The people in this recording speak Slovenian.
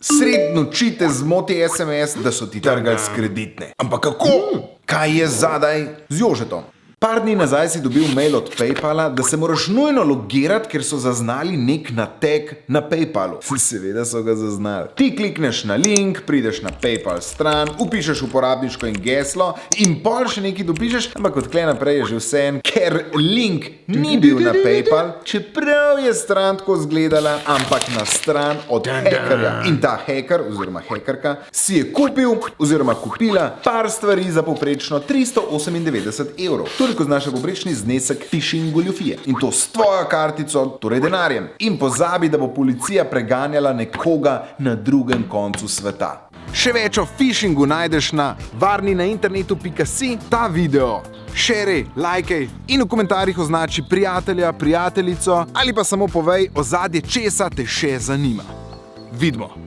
Sred noči te zmoti SMS, da so ti trgali s kreditne. Ampak kako? Kaj je zadaj z Jožetom? Par dni nazaj si dobil mail od PayPala, da se moraš nujno logirati, ker so zaznali nek nateg na PayPalu. Seveda so ga zaznali. Ti klikneš na link, prideš na PayPal stran, upišeš uporabniško in geslo in pol še nekaj dopišeš, ampak od tle naprej je že vseeno, ker link ni bil na PayPal, čeprav je stran tako izgledala, ampak na stran od hekerja. In ta heker oziroma hekerka si je kupil oziroma kupila par stvari za povprečno 398 evrov. Toliko znaša povprečni znesek phishing goljufije. In to s tvojo kartico, torej denarjem. In pozabi, da bo policija preganjala nekoga na drugem koncu sveta. Še več o phishingu najdeš na varninainternetu.si. Ta video šeri, lajkaj in v komentarjih označi prijatelja, prijateljico ali pa samo povej ozadje, česa te še zanima. Vidimo!